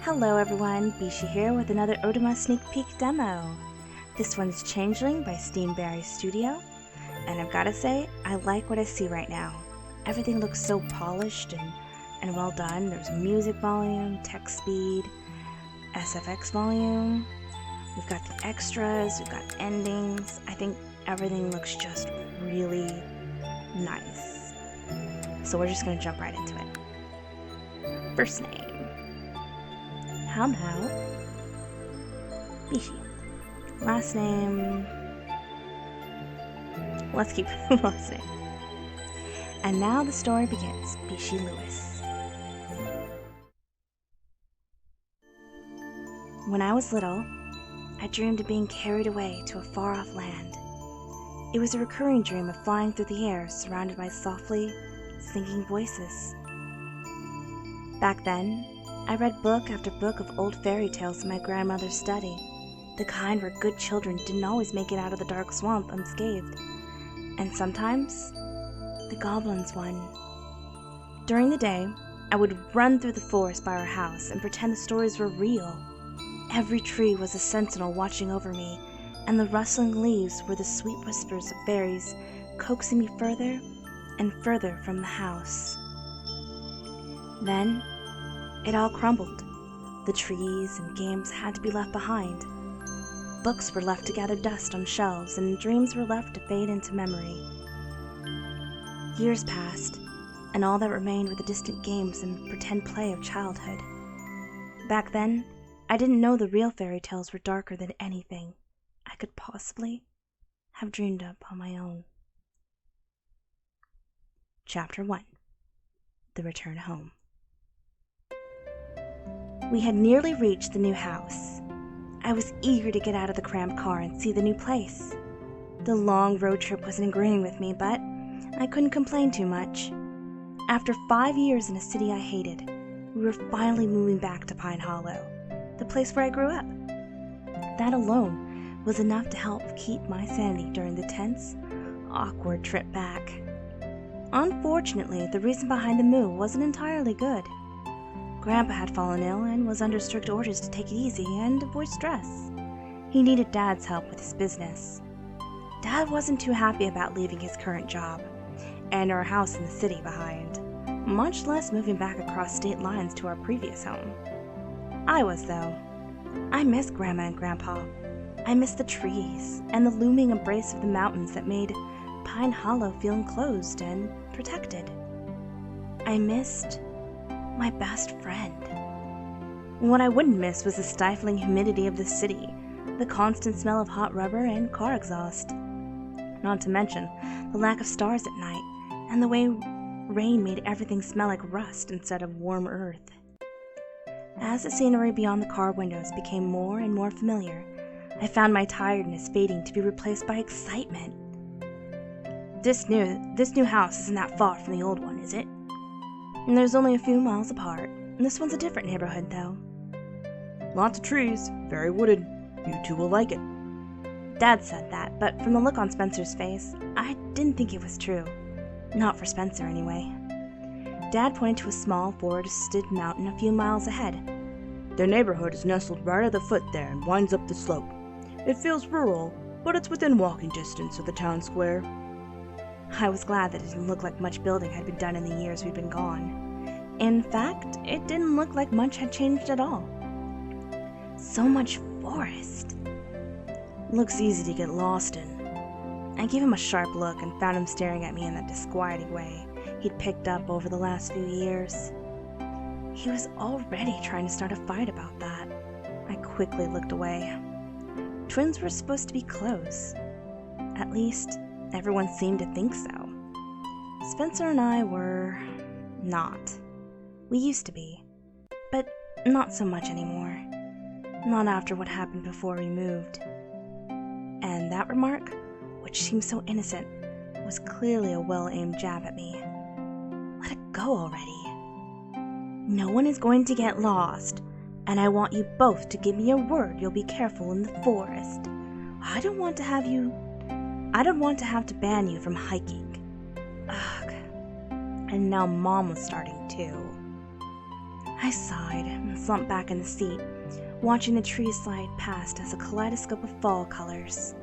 Hello everyone, Bishie here with another Otome sneak peek demo. This one's Changeling by Steenberry Studio, and I've gotta say, I like what I see right now. Everything looks so polished and well done. There's music volume, text speed, SFX volume, we've got the extras, we've got endings. I think everything looks just really nice. So we're just gonna jump right into it. First name. How about Bishie? Last name. Let's keep last name. And now the story begins. Bishie Lewis. When I was little, I dreamed of being carried away to a far-off land. It was a recurring dream of flying through the air, surrounded by softly singing voices. Back then, I read book after book of old fairy tales in my grandmother's study, the kind where good children didn't always make it out of the dark swamp unscathed, and sometimes the goblins won. During the day, I would run through the forest by our house and pretend the stories were real. Every tree was a sentinel watching over me, and the rustling leaves were the sweet whispers of fairies coaxing me further and further from the house. Then, it all crumbled. The trees and games had to be left behind. Books were left to gather dust on shelves, and dreams were left to fade into memory. Years passed, and all that remained were the distant games and pretend play of childhood. Back then, I didn't know the real fairy tales were darker than anything I could possibly have dreamed up on my own. Chapter 1. The Return Home. We had nearly reached the new house. I was eager to get out of the cramped car and see the new place. The long road trip wasn't agreeing with me, but I couldn't complain too much. After 5 years in a city I hated, we were finally moving back to Pine Hollow, the place where I grew up. That alone was enough to help keep my sanity during the tense, awkward trip back. Unfortunately, the reason behind the move wasn't entirely good. Grandpa had fallen ill and was under strict orders to take it easy and avoid stress. He needed Dad's help with his business. Dad wasn't too happy about leaving his current job and our house in the city behind, much less moving back across state lines to our previous home. I was, though. I missed Grandma and Grandpa. I missed the trees and the looming embrace of the mountains that made Pine Hollow feel enclosed and protected. I missed my best friend. What I wouldn't miss was the stifling humidity of the city, the constant smell of hot rubber and car exhaust. Not to mention the lack of stars at night, and the way rain made everything smell like rust instead of warm earth. As the scenery beyond the car windows became more and more familiar, I found my tiredness fading to be replaced by excitement. This new house isn't that far from the old one, is it? And there's only a few miles apart. This one's a different neighborhood, though. Lots of trees, very wooded. You two will like it. Dad said that, but from the look on Spencer's face, I didn't think it was true. Not for Spencer, anyway. Dad pointed to a small, forested mountain a few miles ahead. Their neighborhood is nestled right at the foot there and winds up the slope. It feels rural, but it's within walking distance of the town square. I was glad that it didn't look like much building had been done in the years we'd been gone. In fact, it didn't look like much had changed at all. So much forest. Looks easy to get lost in. I gave him a sharp look and found him staring at me in that disquieting way he'd picked up over the last few years. He was already trying to start a fight about that. I quickly looked away. Twins were supposed to be close. At least, everyone seemed to think so. Spencer and I were not. We used to be, but not so much anymore. Not after what happened before we moved. And that remark, which seemed so innocent, was clearly a well-aimed jab at me. Let it go already. No one is going to get lost, and I want you both to give me your word you'll be careful in the forest. I don't want to have to ban you from hiking. Ugh. And now Mom was starting too. I sighed and slumped back in the seat, watching the trees slide past as a kaleidoscope of fall colors.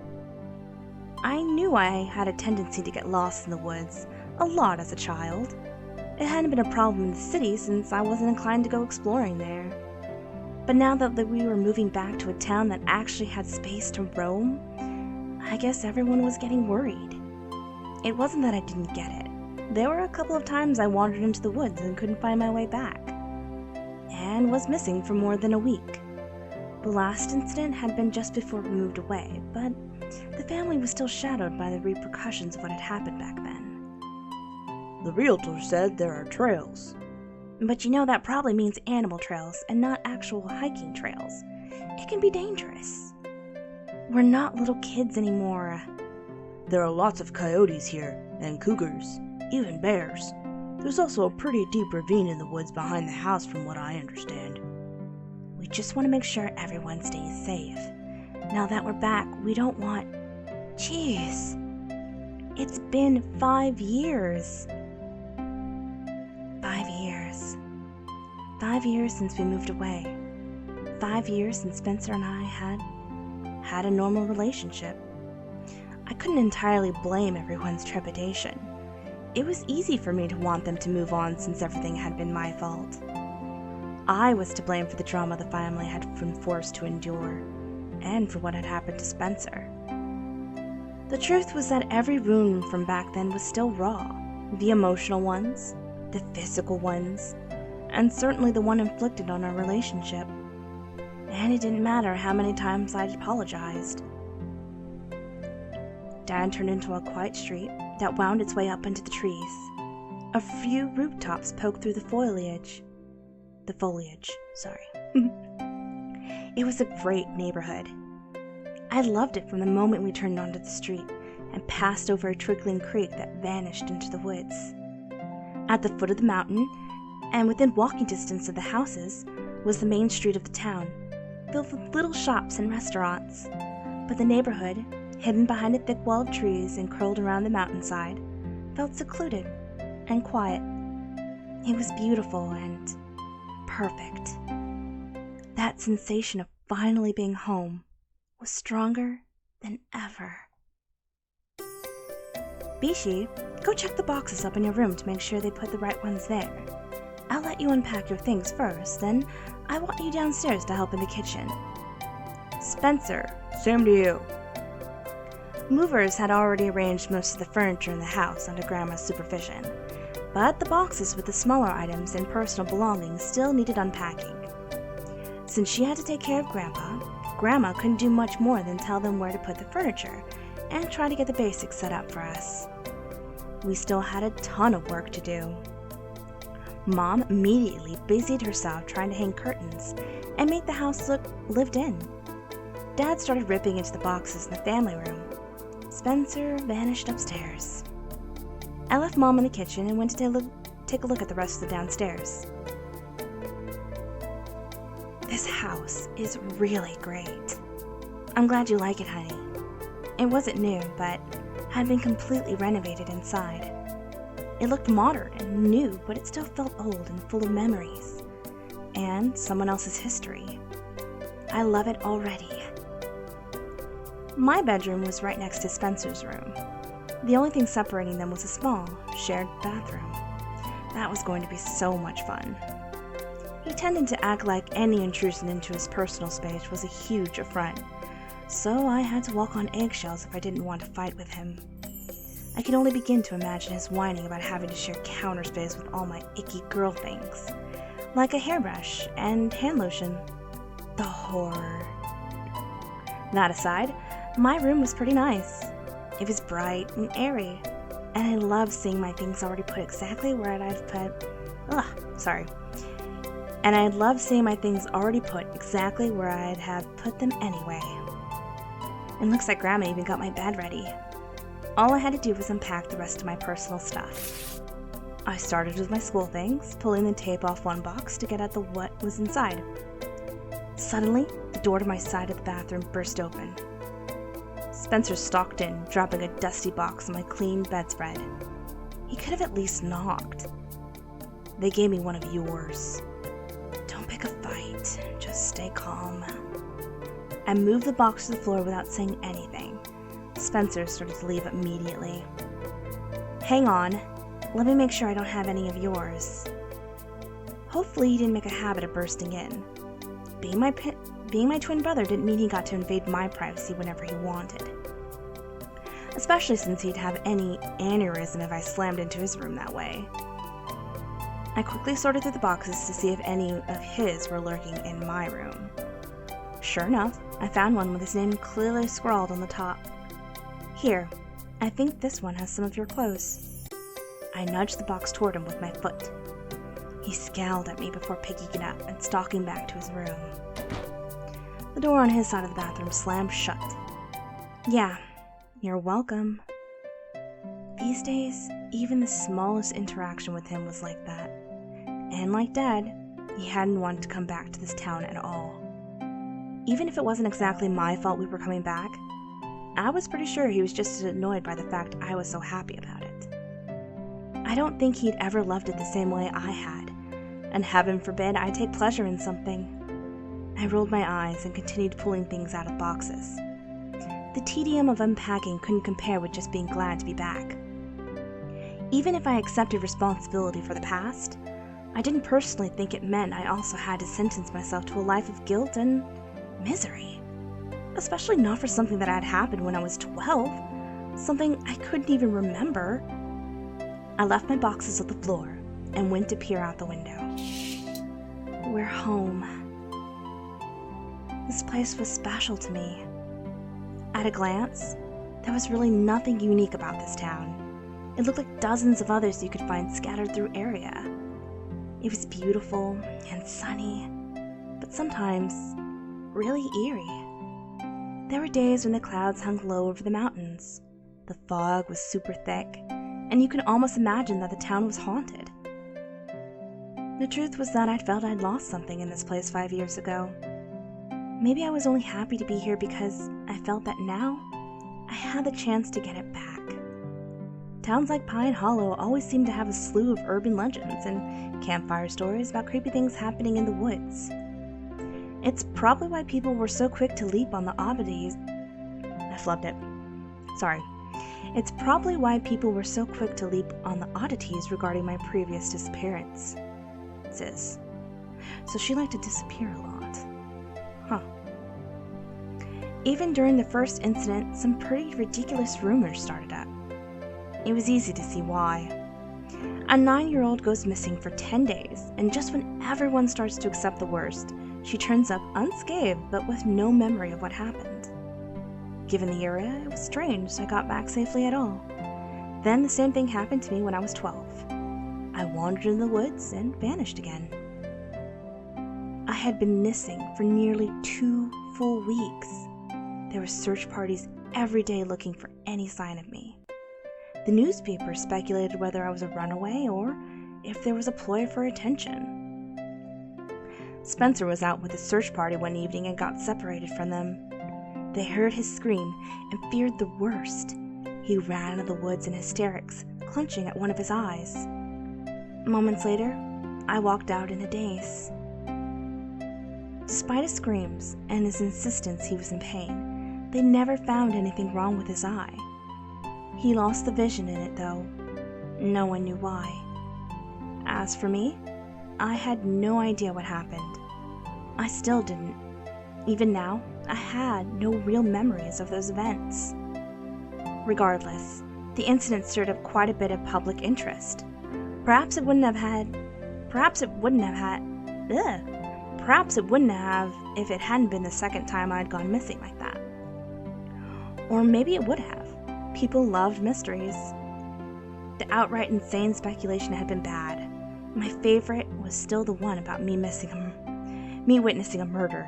I knew I had a tendency to get lost in the woods a lot as a child. It hadn't been a problem in the city since I wasn't inclined to go exploring there. But now that we were moving back to a town that actually had space to roam, I guess everyone was getting worried. It wasn't that I didn't get it. There were a couple of times I wandered into the woods and couldn't find my way back, and was missing for more than a week. The last incident had been just before we moved away, but the family was still shadowed by the repercussions of what had happened back then. The realtor said there are trails. But you know that probably means animal trails and not actual hiking trails. It can be dangerous. We're not little kids anymore. There are lots of coyotes here, and cougars, even bears. There's also a pretty deep ravine in the woods behind the house from what I understand. We just want to make sure everyone stays safe. Now that we're back, we don't want... Jeez. It's been 5 years. 5 years. 5 years since we moved away. 5 years since Spencer and I had a normal relationship. I couldn't entirely blame everyone's trepidation. It was easy for me to want them to move on since everything had been my fault. I was to blame for the drama the family had been forced to endure, and for what had happened to Spencer. The truth was that every wound from back then was still raw. The emotional ones, the physical ones, and certainly the one inflicted on our relationship. And it didn't matter how many times I'd apologized. Dad turned into a quiet street that wound its way up into the trees. A few rooftops poked through the foliage. It was a great neighborhood. I loved it from the moment we turned onto the street and passed over a trickling creek that vanished into the woods. At the foot of the mountain, and within walking distance of the houses, was the main street of the town, filled with little shops and restaurants. But the neighborhood, hidden behind a thick wall of trees and curled around the mountainside, felt secluded and quiet. It was beautiful and perfect. That sensation of finally being home was stronger than ever. Bishie, go check the boxes up in your room to make sure they put the right ones there. I'll let you unpack your things first, then I want you downstairs to help in the kitchen. Spencer, Same to you. movers had already arranged most of the furniture in the house under Grandma's supervision, but the boxes with the smaller items and personal belongings still needed unpacking. Since she had to take care of Grandma couldn't do much more than tell them where to put the furniture and try to get the basics set up for us. We still had a ton of work to do. Mom immediately busied herself trying to hang curtains and make the house look lived in. Dad started ripping into the boxes in the family room. Spencer vanished upstairs. I left Mom in the kitchen and went to take a look at the rest of the downstairs. This house is really great. I'm glad you like it, honey. It wasn't new, but had been completely renovated inside. It looked modern and new, but it still felt old and full of memories, and someone else's history. I love it already. My bedroom was right next to Spencer's room. The only thing separating them was a small, shared bathroom. That was going to be so much fun. He tended to act like any intrusion into his personal space was a huge affront, so I had to walk on eggshells if I didn't want to fight with him. I could only begin to imagine his whining about having to share counter space with all my icky girl things, like a hairbrush and hand lotion. The horror. That aside, my room was pretty nice. It was bright and airy, and I loved seeing my things already put exactly where I'd put... And I loved seeing my things already put exactly where I'd have put them anyway. And looks like Grandma even got my bed ready. All I had to do was unpack the rest of my personal stuff. I started with my school things, pulling the tape off one box to get at what was inside. Suddenly, the door to my side of the bathroom burst open. Spencer stalked in, dropping a dusty box on my clean bedspread. He could have at least knocked. They gave me one of yours. right. Just stay calm. I moved the box to the floor without saying anything. Spencer started to leave immediately. Hang on. Let me make sure I don't have any of yours. Hopefully he didn't make a habit of bursting in. Being my twin brother didn't mean he got to invade my privacy whenever he wanted. Especially since he'd have any aneurysm if I slammed into his room that way. I quickly sorted through the boxes to see if any of his were lurking in my room. Sure enough, I found one with his name clearly scrawled on the top. Here, I think this one has some of your clothes. I nudged the box toward him with my foot. He scowled at me before picking it up and stalking back to his room. The door on his side of the bathroom slammed shut. Yeah, you're welcome. These days, even the smallest interaction with him was like that. And like Dad, he hadn't wanted to come back to this town at all. Even if it wasn't exactly my fault we were coming back, I was pretty sure he was just as annoyed by the fact I was so happy about it. I don't think he'd ever loved it the same way I had, and heaven forbid I take pleasure in something. I rolled my eyes and continued pulling things out of boxes. The tedium of unpacking couldn't compare with just being glad to be back. Even if I accepted responsibility for the past, I didn't personally think it meant I also had to sentence myself to a life of guilt and misery. Especially not for something that had happened when I was 12, something I couldn't even remember. I left my boxes on the floor and went to peer out the window. We're home. This place was special to me. At a glance, there was really nothing unique about this town. It looked like dozens of others you could find scattered through area. It was beautiful and sunny, but sometimes really eerie. There were days when the clouds hung low over the mountains. The fog was super thick, and you could almost imagine that the town was haunted. The truth was that I felt I'd lost something in this place 5 years ago. Maybe I was only happy to be here because I felt that now I had the chance to get it back. Towns like Pine Hollow always seemed to have a slew of urban legends and campfire stories about creepy things happening in the woods. It's probably why people were so quick to leap on the oddities. I flubbed it. Sorry. It's probably why people were so quick to leap on the oddities regarding my previous disappearance. So she liked to disappear a lot. Huh. Even during the first incident, some pretty ridiculous rumors started up. It was easy to see why. A 9-year-old goes missing for 10 days, and just when everyone starts to accept the worst, she turns up unscathed but with no memory of what happened. Given the area, it was strange I got back safely at all. Then the same thing happened to me when I was 12. I wandered in the woods and vanished again. I had been missing for nearly 2 full weeks. There were search parties every day looking for any sign of me. The newspapers speculated whether I was a runaway or if there was a ploy for attention. Spencer was out with a search party one evening and got separated from them. They heard his scream and feared the worst. He ran out of the woods in hysterics, clutching at one of his eyes. Moments later, I walked out in a daze. Despite his screams and his insistence he was in pain, they never found anything wrong with his eye. He lost the vision in it, though. No one knew why. As for me, I had no idea what happened. I still didn't. Even now, I had no real memories of those events. Regardless, the incident stirred up quite a bit of public interest. Perhaps it wouldn't have if it hadn't been the second time I'd gone missing like that. Or maybe it would have. People loved mysteries. The outright insane speculation had been bad. My favorite was still the one about me witnessing a murder.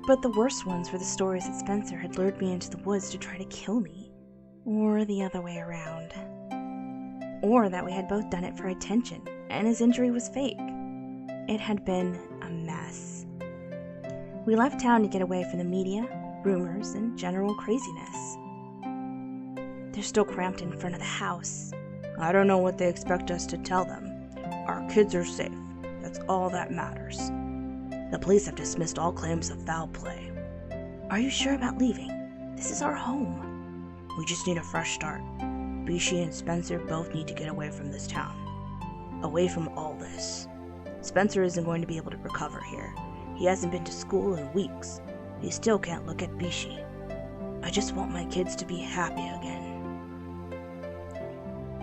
But the worst ones were the stories that Spencer had lured me into the woods to try to kill me. Or the other way around. Or that we had both done it for attention, and his injury was fake. It had been a mess. We left town to get away from the media, rumors, and general craziness. They're still cramped in front of the house. I don't know what they expect us to tell them. Our kids are safe. That's all that matters. The police have dismissed all claims of foul play. Are you sure about leaving? This is our home. We just need a fresh start. Bishie and Spencer both need to get away from this town. Away from all this. Spencer isn't going to be able to recover here. He hasn't been to school in weeks. He still can't look at Bishie. I just want my kids to be happy again.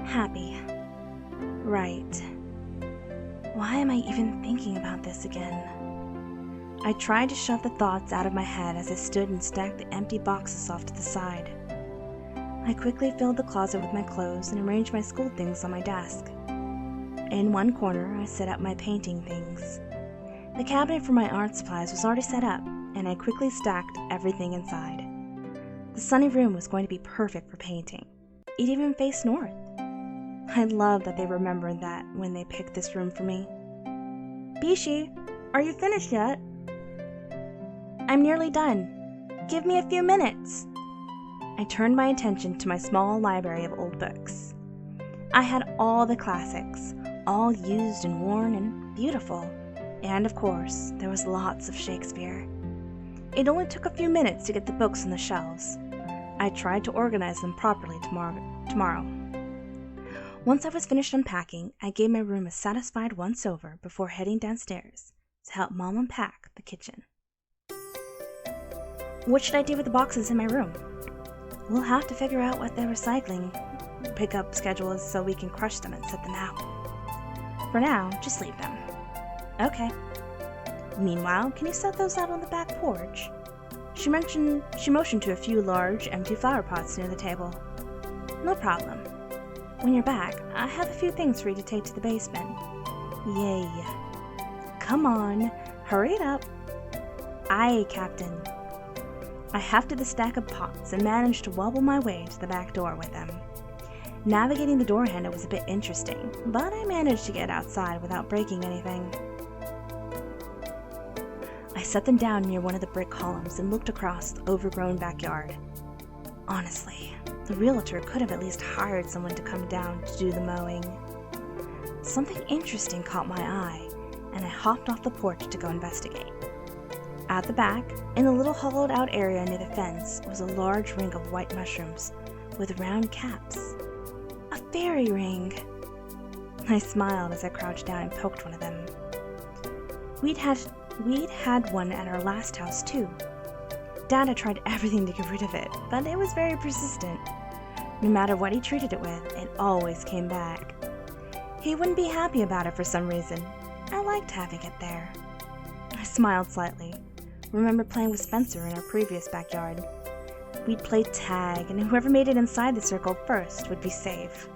Happy. Right. Why am I even thinking about this again? I tried to shove the thoughts out of my head as I stood and stacked the empty boxes off to the side. I quickly filled the closet with my clothes and arranged my school things on my desk. In one corner, I set up my painting things. The cabinet for my art supplies was already set up, and I quickly stacked everything inside. The sunny room was going to be perfect for painting. It even faced north. I love that they remembered that when they picked this room for me. Bishie, are you finished yet? I'm nearly done. Give me a few minutes. I turned my attention to my small library of old books. I had all the classics, all used and worn and beautiful. And of course, there was lots of Shakespeare. It only took a few minutes to get the books on the shelves. I tried to organize them properly tomorrow. Once I was finished unpacking, I gave my room a satisfied once-over before heading downstairs to help Mom unpack the kitchen. What should I do with the boxes in my room? We'll have to figure out what the recycling pickup schedule is so we can crush them and set them out. For now, just leave them. Okay. Meanwhile, can you set those out on the back porch? She motioned to a few large, empty flower pots near the table. No problem. When you're back, I have a few things for you to take to the basement. Yay. Come on, hurry it up. Aye, Captain. I hefted the stack of pots and managed to wobble my way to the back door with them. Navigating the door handle was a bit interesting, but I managed to get outside without breaking anything. I set them down near one of the brick columns and looked across the overgrown backyard. Honestly, the realtor could have at least hired someone to come down to do the mowing. Something interesting caught my eye, and I hopped off the porch to go investigate. At the back, in a little hollowed-out area near the fence, was a large ring of white mushrooms with round caps. A fairy ring! I smiled as I crouched down and poked one of them. We'd had one at our last house, too. Dad had tried everything to get rid of it, but it was very persistent. No matter what he treated it with, it always came back. He wouldn't be happy about it for some reason. I liked having it there. I smiled slightly. Remember playing with Spencer in our previous backyard. We'd play tag, and whoever made it inside the circle first would be safe.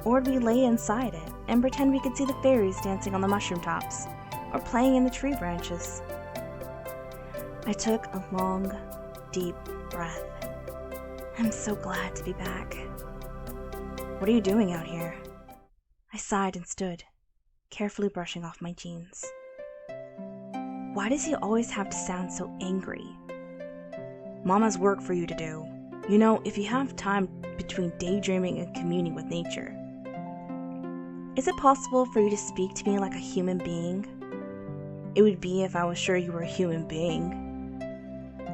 Or we'd lay inside it and pretend we could see the fairies dancing on the mushroom tops, or playing in the tree branches. I took a long, deep breath. I'm so glad to be back. What are you doing out here? I sighed and stood, carefully brushing off my jeans. Why does he always have to sound so angry? Mom has work for you to do. You know, if you have time between daydreaming and communing with nature. Is it possible for you to speak to me like a human being? It would be if I was sure you were a human being.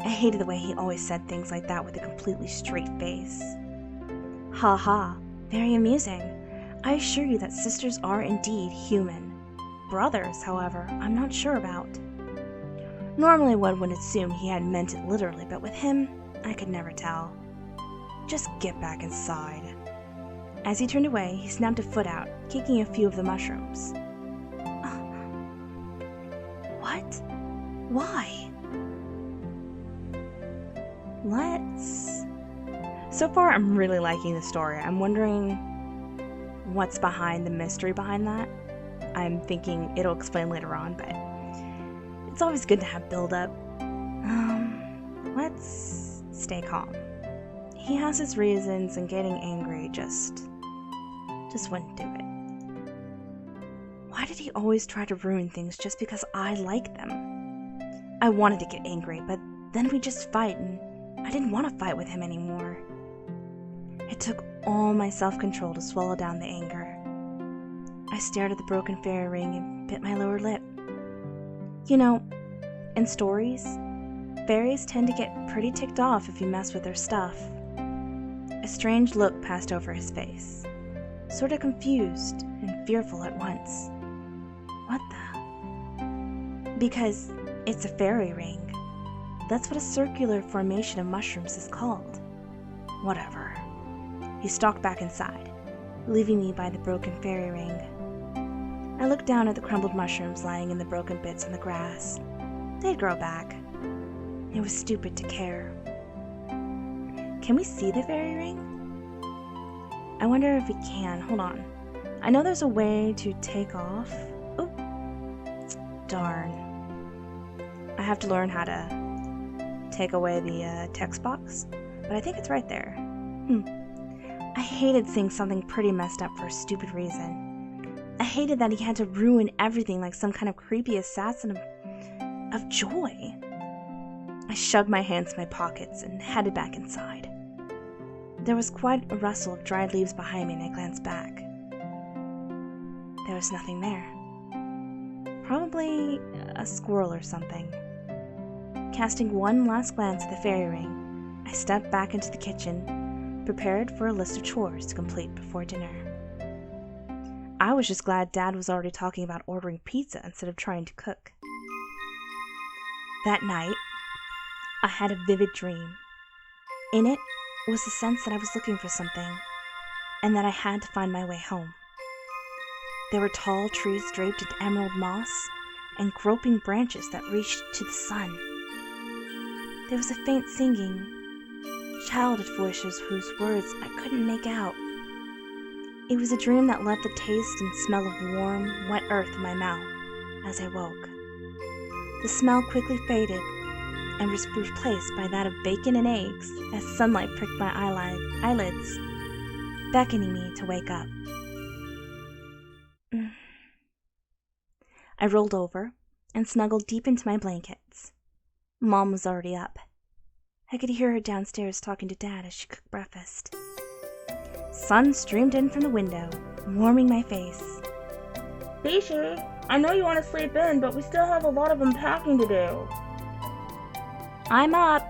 I hated the way he always said things like that with a completely straight face. Ha ha, very amusing. I assure you that sisters are indeed human. Brothers, however, I'm not sure about. Normally one would assume he had meant it literally, but with him, I could never tell. Just get back inside. As he turned away, he snapped a foot out, kicking a few of the mushrooms. What? Why? So far, I'm really liking the story. I'm wondering what's behind the mystery behind that. I'm thinking it'll explain later on, but it's always good to have build-up. Let's stay calm. He has his reasons, and getting angry just wouldn't do it. Why did he always try to ruin things just because I like them? I wanted to get angry, but then we'd just fight, and I didn't want to fight with him anymore. It took all my self-control to swallow down the anger. I stared at the broken fairy ring and bit my lower lip. You know, in stories, fairies tend to get pretty ticked off if you mess with their stuff. A strange look passed over his face, sort of confused and fearful at once. What the? Because it's a fairy ring. That's what a circular formation of mushrooms is called. Whatever. He stalked back inside, leaving me by the broken fairy ring. I looked down at the crumbled mushrooms lying in the broken bits on the grass. They'd grow back. It was stupid to care. Can we see the fairy ring? I wonder if we can. Hold on. I know there's a way to take off. Oh, darn. I have to learn how to take away the text box, but I think it's right there. I hated seeing something pretty messed up for a stupid reason. I hated that he had to ruin everything like some kind of creepy assassin of joy. I shoved my hands in my pockets and headed back inside. There was quite a rustle of dried leaves behind me, and I glanced back. There was nothing there. Probably a squirrel or something. Casting one last glance at the fairy ring, I stepped back into the kitchen, prepared for a list of chores to complete before dinner. I was just glad Dad was already talking about ordering pizza instead of trying to cook. That night, I had a vivid dream. In it was the sense that I was looking for something, and that I had to find my way home. There were tall trees draped in emerald moss, and groping branches that reached to the sun. There was a faint singing, childish voices whose words I couldn't make out. It was a dream that left the taste and smell of warm, wet earth in my mouth as I woke. The smell quickly faded and was replaced by that of bacon and eggs as sunlight pricked my eyelids, beckoning me to wake up. I rolled over and snuggled deep into my blankets. Mom was already up. I could hear her downstairs talking to Dad as she cooked breakfast. Sun streamed in from the window, warming my face. Bishie, I know you want to sleep in, but we still have a lot of unpacking to do. I'm up.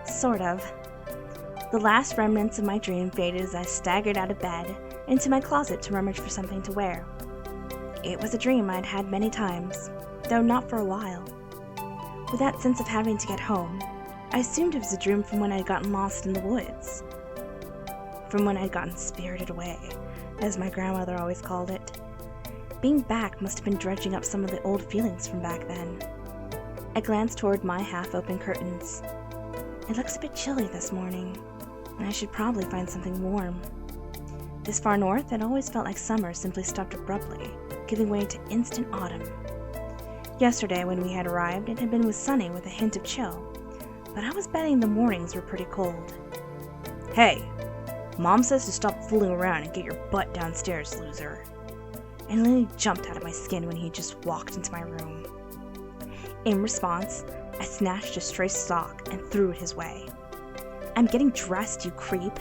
Sort of. The last remnants of my dream faded as I staggered out of bed into my closet to rummage for something to wear. It was a dream I'd had many times, though not for a while. With that sense of having to get home, I assumed it was a dream from when I'd gotten lost in the woods. From when I'd gotten spirited away, as my grandmother always called it. Being back must have been dredging up some of the old feelings from back then. I glanced toward my half-open curtains. It looks a bit chilly this morning, and I should probably find something warm. This far north, it always felt like summer simply stopped abruptly, giving way to instant autumn. Yesterday, when we had arrived, it had been sunny with a hint of chill, but I was betting the mornings were pretty cold. Hey, Mom says to stop fooling around and get your butt downstairs, loser. And Lily jumped out of my skin when he just walked into my room. In response, I snatched a stray sock and threw it his way. I'm getting dressed, you creep.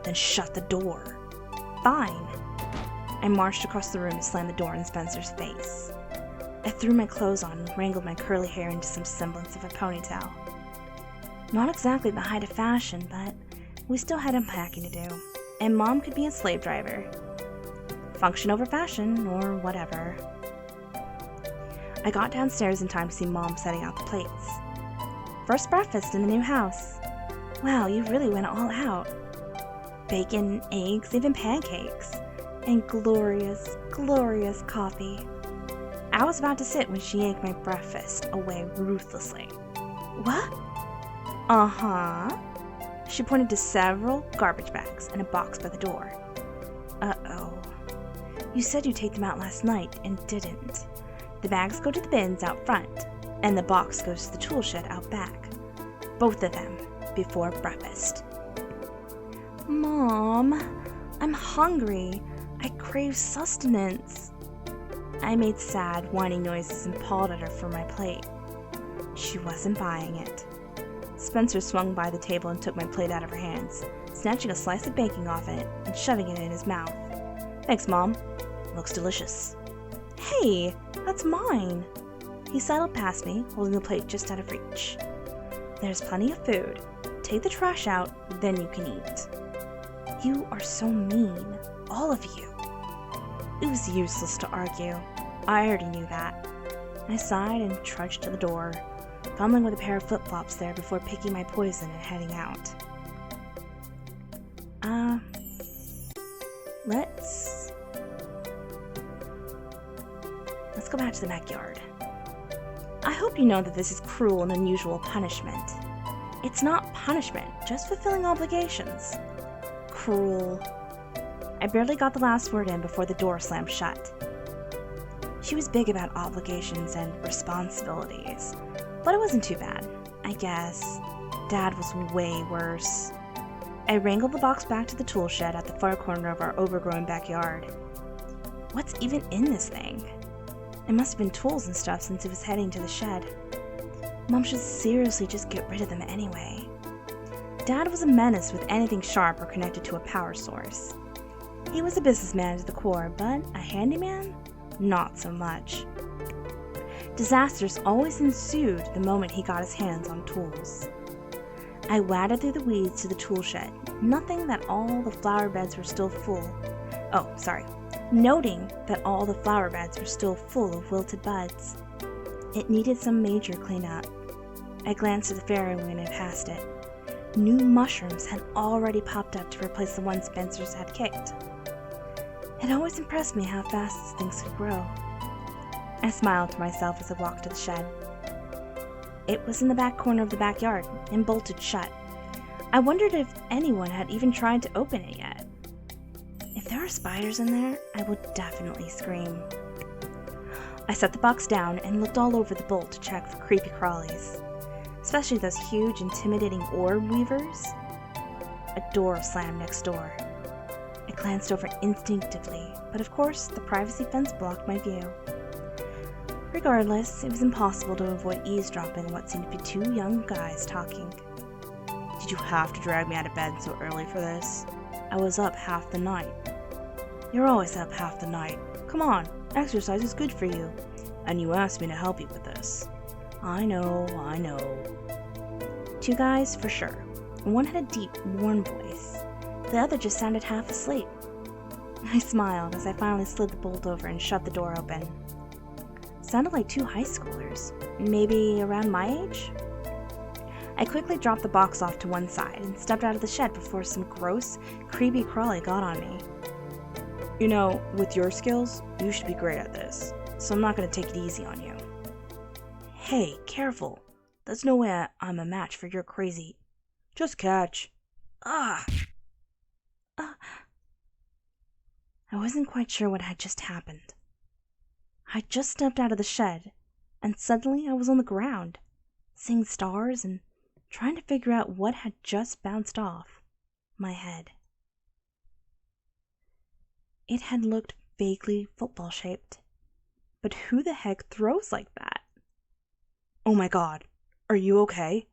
Then shut the door. Fine. I marched across the room and slammed the door in Spencer's face. I threw my clothes on and wrangled my curly hair into some semblance of a ponytail. Not exactly the height of fashion, but we still had unpacking to do, and Mom could be a slave driver. Function over fashion, or whatever. I got downstairs in time to see Mom setting out the plates. First breakfast in the new house. Wow, you really went all out. Bacon, eggs, even pancakes. And glorious, glorious coffee. I was about to sit when she yanked my breakfast away ruthlessly. What? Uh-huh. She pointed to several garbage bags and a box by the door. Uh-oh. You said you'd take them out last night and didn't. The bags go to the bins out front, and the box goes to the tool shed out back. Both of them before breakfast. Mom, I'm hungry. I crave sustenance. I made sad, whining noises and pawed at her for my plate. She wasn't buying it. Spencer swung by the table and took my plate out of her hands, snatching a slice of bacon off it and shoving it in his mouth. Thanks, Mom. Looks delicious. Hey, that's mine. He sidled past me, holding the plate just out of reach. There's plenty of food. Take the trash out, then you can eat. You are so mean, all of you. It was useless to argue. I already knew that. I sighed and trudged to the door, fumbling with a pair of flip-flops there before picking my poison and heading out. Let's go back to the backyard. I hope you know that this is cruel and unusual punishment. It's not punishment, just fulfilling obligations. Cruel. I barely got the last word in before the door slammed shut. She was big about obligations and responsibilities, but it wasn't too bad, I guess. Dad was way worse. I wrangled the box back to the tool shed at the far corner of our overgrown backyard. What's even in this thing? It must have been tools and stuff since it was heading to the shed. Mom should seriously just get rid of them anyway. Dad was a menace with anything sharp or connected to a power source. He was a businessman to the core, but a handyman? Not so much. Disasters always ensued the moment he got his hands on tools. I waded through the weeds to the tool shed, noting that all the flower beds were still full of wilted buds. It needed some major cleanup. I glanced at the fairy when I passed it. New mushrooms had already popped up to replace the ones Spencer's had kicked. It always impressed me how fast things could grow. I smiled to myself as I walked to the shed. It was in the back corner of the backyard and bolted shut. I wondered if anyone had even tried to open it yet. If there are spiders in there, I would definitely scream. I set the box down and looked all over the bolt to check for creepy crawlies, especially those huge, intimidating orb weavers. A door slammed next door. I glanced over instinctively, but of course, the privacy fence blocked my view. Regardless, it was impossible to avoid eavesdropping on what seemed to be two young guys talking. Did you have to drag me out of bed so early for this? I was up half the night. You're always up half the night. Come on, exercise is good for you. And you asked me to help you with this. I know. Two guys, for sure. One had a deep, worn voice. The other just sounded half asleep. I smiled as I finally slid the bolt over and shut the door open. Sounded like two high schoolers, maybe around my age. I quickly dropped the box off to one side and stepped out of the shed before some gross, creepy crawly got on me. You know, with your skills, you should be great at this, so I'm not going to take it easy on you. Hey, careful. There's no way I'm a match for your crazy... Just catch. I wasn't quite sure what had just happened. I just stepped out of the shed, and suddenly I was on the ground, seeing stars and trying to figure out what had just bounced off my head. It had looked vaguely football-shaped, but who the heck throws like that? Oh my god, are you okay?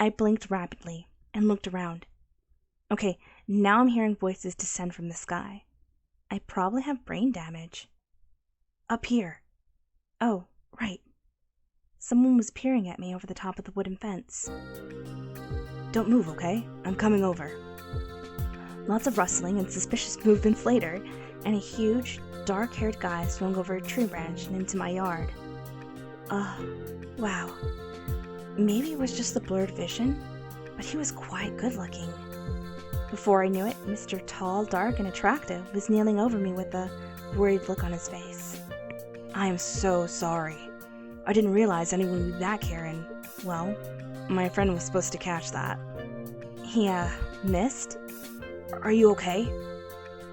I blinked rapidly and looked around. Okay, now I'm hearing voices descend from the sky. I probably have brain damage. Up here. Oh, right. Someone was peering at me over the top of the wooden fence. Don't move, okay? I'm coming over. Lots of rustling and suspicious movements later, and a huge, dark-haired guy swung over a tree branch and into my yard. Wow. Maybe it was just the blurred vision, but he was quite good-looking. Before I knew it, Mr. Tall, Dark, and Attractive was kneeling over me with a worried look on his face. I am so sorry. I didn't realize anyone would be back here, and, well, my friend was supposed to catch that. He, missed? Are you okay?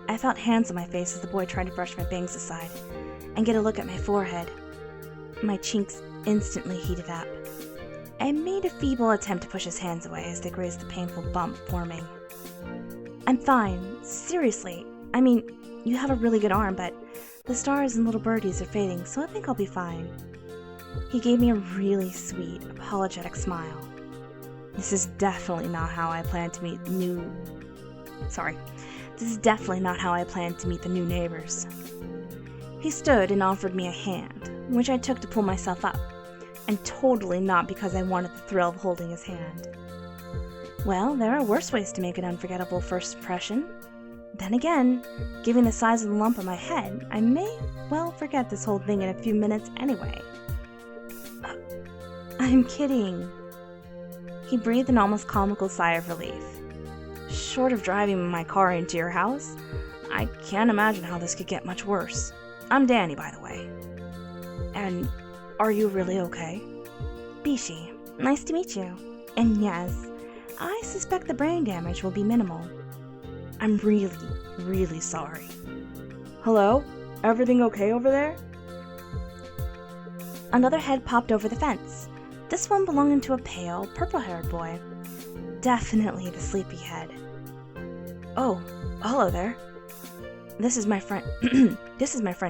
I felt hands on my face as the boy tried to brush my bangs aside and get a look at my forehead. My cheeks instantly heated up. I made a feeble attempt to push his hands away as they grazed the painful bump forming. I'm fine, seriously. I mean, you have a really good arm, but the stars and little birdies are fading, so I think I'll be fine. He gave me a really sweet, apologetic smile. This is definitely not how I planned to meet the new neighbors. He stood and offered me a hand, which I took to pull myself up, and totally not because I wanted the thrill of holding his hand. Well, there are worse ways to make an unforgettable first impression. Then again, given the size of the lump on my head, I may well forget this whole thing in a few minutes anyway. I'm kidding. He breathed an almost comical sigh of relief. Short of driving my car into your house, I can't imagine how this could get much worse. I'm Danny, by the way. And are you really okay? Bishie, nice to meet you. And yes, I suspect the brain damage will be minimal. I'm really, really sorry. Hello? Everything okay over there? Another head popped over the fence. This one belonging to a pale, purple-haired boy. Definitely the sleepyhead. Oh, hello there. This is my friend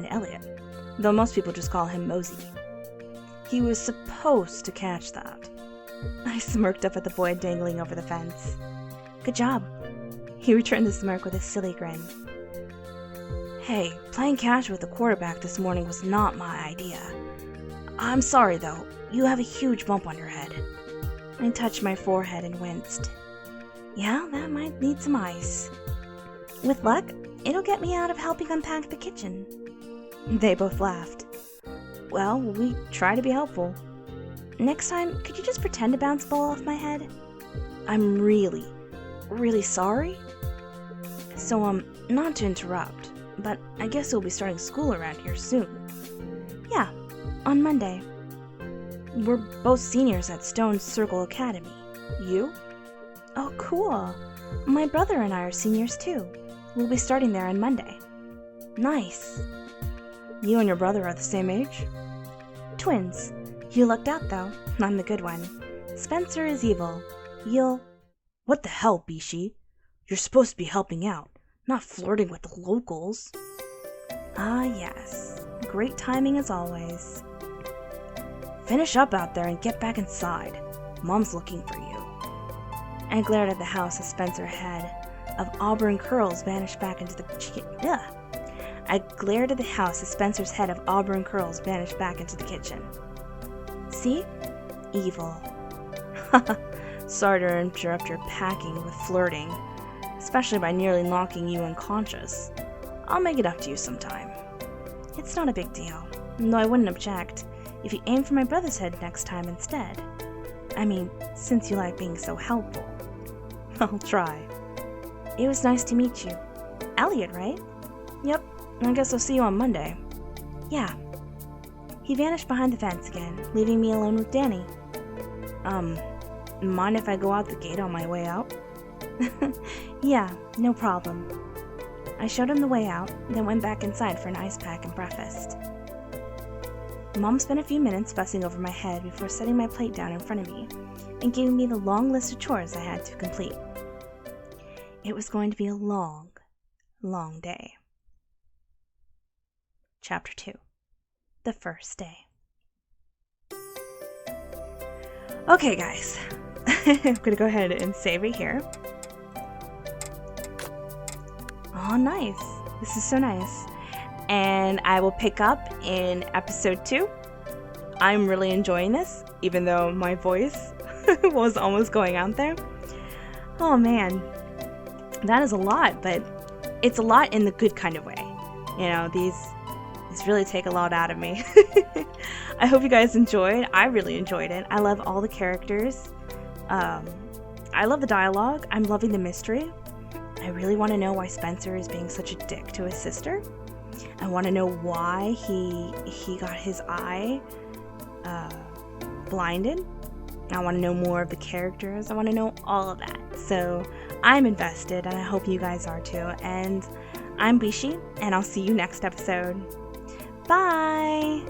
Elliot, though most people just call him Mosey. He was supposed to catch that. I smirked up at the boy dangling over the fence. Good job. He returned the smirk with a silly grin. Hey, playing catch with the quarterback this morning was not my idea. I'm sorry though, you have a huge bump on your head. I touched my forehead and winced. Yeah, that might need some ice. With luck, it'll get me out of helping unpack the kitchen. They both laughed. Well, we try to be helpful. Next time, could you just pretend to bounce a ball off my head? I'm really sorry. So, not to interrupt, but I guess you'll be starting school around here soon. Yeah, on Monday. We're both seniors at Stone Circle Academy. You? Oh, cool. My brother and I are seniors too. We'll be starting there on Monday. Nice. You and your brother are the same age? Twins. You lucked out though. I'm the good one. Spencer is evil. You'll... What the hell, Bishie? You're supposed to be helping out, not flirting with the locals. Ah, yes. Great timing as always. Finish up out there and get back inside. Mom's looking for you. I glared at the house as Spencer's head of auburn curls vanished back into the kitchen. See? Evil. Sorry to interrupt your packing with flirting, especially by nearly knocking you unconscious. I'll make it up to you sometime. It's not a big deal, though I wouldn't object if you aimed for my brother's head next time instead. I mean, since you like being so helpful. I'll try. It was nice to meet you. Elliot, right? Yep, I guess I'll see you on Monday. Yeah. He vanished behind the fence again, leaving me alone with Danny. Mind if I go out the gate on my way out? Yeah, no problem. I showed him the way out, then went back inside for an ice pack and breakfast. Mom spent a few minutes fussing over my head before setting my plate down in front of me and giving me the long list of chores I had to complete. It was going to be a long, long day. Chapter 2. The first day. Okay, guys. I'm going to go ahead and save it here. Oh, nice. This is so nice. And I will pick up in episode 2. I'm really enjoying this, even though my voice was almost going out there. Oh, man. That is a lot, but it's a lot in the good kind of way. You know, these really take a lot out of me. I hope you guys enjoyed. I really enjoyed it. I love all the characters. I love the dialogue. I'm loving the mystery. I really want to know why Spencer is being such a dick to his sister. I want to know why he got his eye blinded. I want to know more of the characters. I want to know all of that. So I'm invested, and I hope you guys are too. And I'm Bishie, and I'll see you next episode. Bye!